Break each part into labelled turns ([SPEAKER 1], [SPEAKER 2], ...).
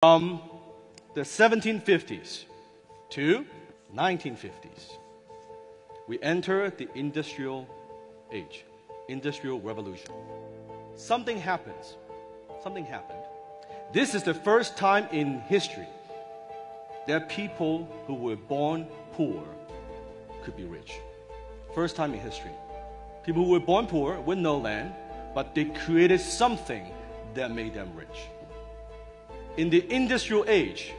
[SPEAKER 1] From the 1750s to 1950s, we enter the industrial age, industrial revolution. Something happens. Something happened. This is the first time in history that people who were born poor could be rich. First time in history. People who were born poor with no land, but they created something that made them rich. In the industrial age,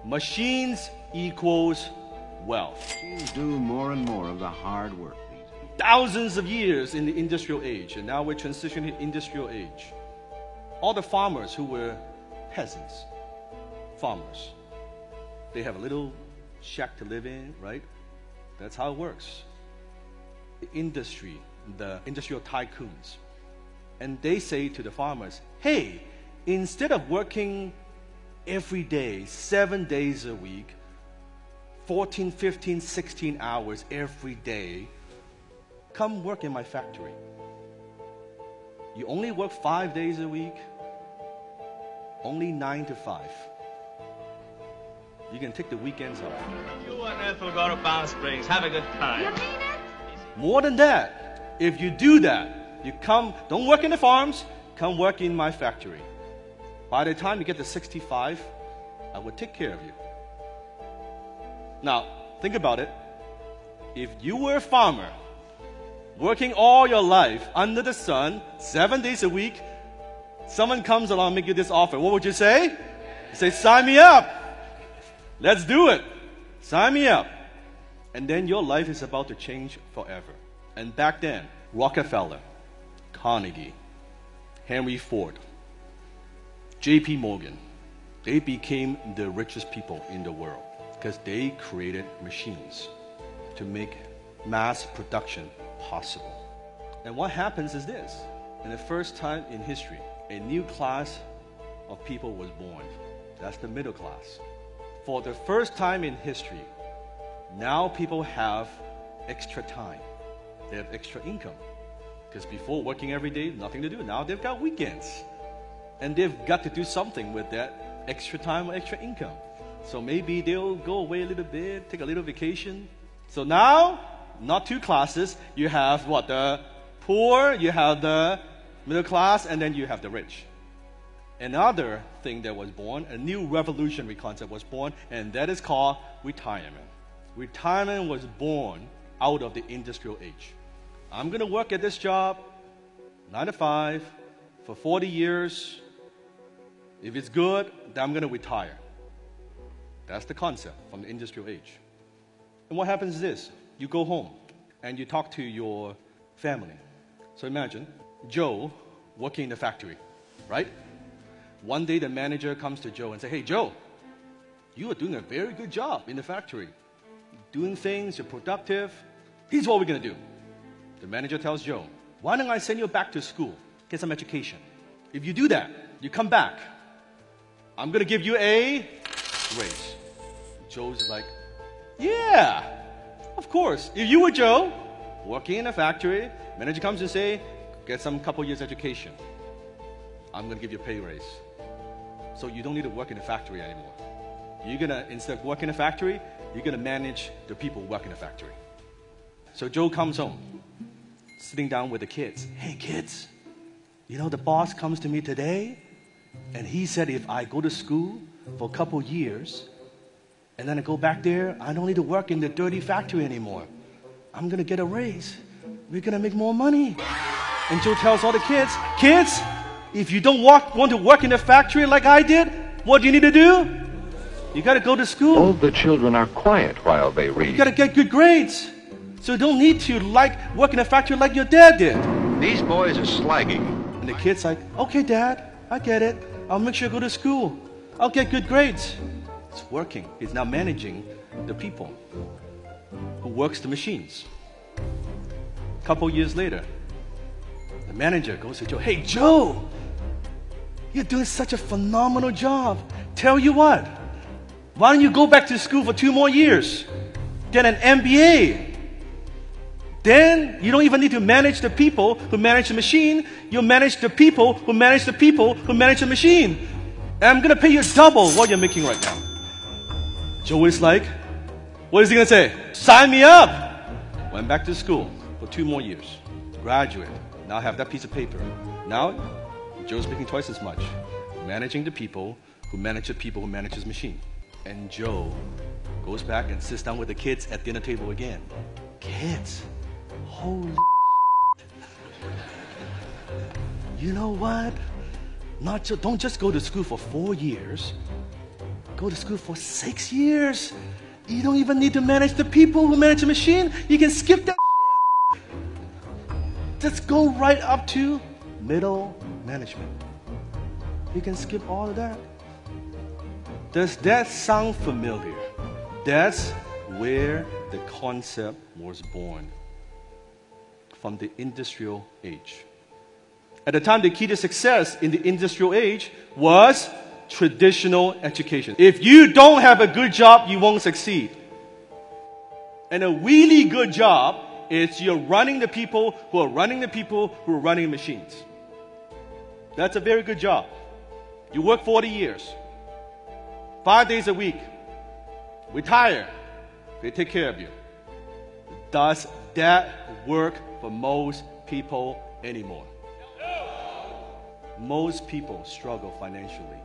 [SPEAKER 1] machines equals wealth.
[SPEAKER 2] Machines do more and more of the hard work.
[SPEAKER 1] Thousands of years in the industrial age, and now we're transitioning to industrial age. All the farmers who were peasants, farmers, they have a little shack to live in, right? That's how it works. The industry, the industrial tycoons, and they say to the farmers, hey, instead of working every day, 7 days a week, 14, 15, 16 hours every day, come work in my factory. You only work 5 days a week, only 9 to 5. You can take the weekends off.
[SPEAKER 3] You and Ethel go to Palm Springs. Have a good time.
[SPEAKER 4] You mean it?
[SPEAKER 1] More than that, if you do that, you come, don't work in the farms, come work in my factory. By the time you get to 65, I will take care of you. Now, think about it. If you were a farmer, working all your life under the sun, 7 days a week, someone comes along and make you this offer, what would you say? You say, sign me up. Let's do it. Sign me up. And then your life is about to change forever. And back then, Rockefeller, Carnegie, Henry Ford, J.P. Morgan, they became the richest people in the world because they created machines to make mass production possible. And what happens is this. In the first time in history, a new class of people was born. That's the middle class. For the first time in history, now people have extra time. They have extra income. Because before, working every day, nothing to do. Now they've got weekends. And they've got to do something with that extra time or extra income. So maybe they'll go away a little bit, take a little vacation. So now, not two classes. You have what? The poor, you have the middle class, and then you have the rich. Another thing that was born, a new revolutionary concept was born, and that is called retirement. Retirement was born out of the industrial age. I'm going to work at this job, 9 to 5, for 40 years. If it's good, then I'm going to retire. That's the concept from the industrial age. And what happens is this. You go home and you talk to your family. So imagine Joe working in the factory, right? One day the manager comes to Joe and says, hey, Joe, you are doing a very good job in the factory. Doing things, you're productive. Here's what we're going to do. The manager tells Joe, why don't I send you back to school, get some education. If you do that, you come back, I'm going to give you a raise. Joe's like, yeah, of course. If you were Joe, working in a factory, manager comes and say, get some couple years education. I'm going to give you a pay raise. So you don't need to work in a factory anymore. You're going to, instead of working in a factory, you're going to manage the people who work in the factory. So Joe comes home, sitting down with the kids. Hey, kids, you know, the boss comes to me today, and he said if I go to school for a couple years, and then I go back there, I don't need to work in the dirty factory anymore. I'm going to get a raise. We're going to make more money. And Joe tells all the kids, if you don't want to work in the factory like I did, what do you need to do? You got to go to school.
[SPEAKER 5] All the children are quiet while they read.
[SPEAKER 1] You got to get good grades. So you don't need to work in a factory like your dad did.
[SPEAKER 5] These boys are slagging.
[SPEAKER 1] And the kid's like, okay, Dad, I get it. I'll make sure I go to school. I'll get good grades. It's working. He's now managing the people who works the machines. A couple years later, the manager goes to Joe, hey, Joe, you're doing such a phenomenal job. Tell you what, why don't you go back to school for 2 more years? Get an MBA. Then you don't even need to manage the people who manage the machine. You manage the people who manage the people who manage the machine. And I'm going to pay you double what you're making right now. Joe is like, what is he going to say? Sign me up! Went back to school for 2 more years. Graduate. Now I have that piece of paper. Now, Joe's making twice as much. Managing the people who manage the people who manage his machine. And Joe goes back and sits down with the kids at dinner table again. Kids, holy you know what? Don't just go to school for 4 years. Go to school for 6 years. You don't even need to manage the people who manage the machine. You can skip that. Just go right up to middle management. You can skip all of that. Does that sound familiar? That's where the concept was born. From the industrial age. At the time, the key to success in the industrial age was traditional education. If you don't have a good job, you won't succeed. And a really good job is you're running the people who are running the people who are running machines. That's a very good job. You work 40 years, 5 days a week, retire, they take care of you. Does that work for most people anymore? Most people struggle financially.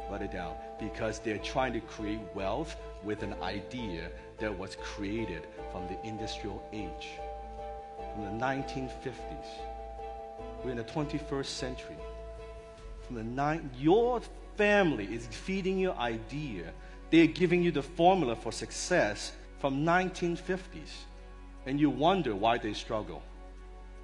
[SPEAKER 1] Write it down. Because they're trying to create wealth with an idea that was created from the industrial age. From the 1950s. We're in the 21st century. Your family is feeding you idea. They're giving you the formula for success from 1950s. And you wonder why they struggle.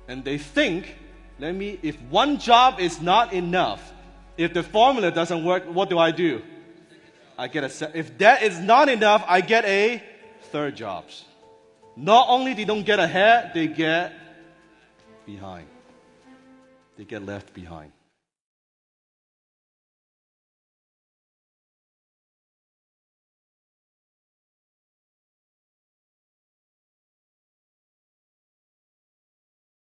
[SPEAKER 1] And they think, if one job is not enough, if the formula doesn't work, what do? I get if that is not enough, I get a 3rd job. Not only they don't get ahead, they get behind. They get left behind.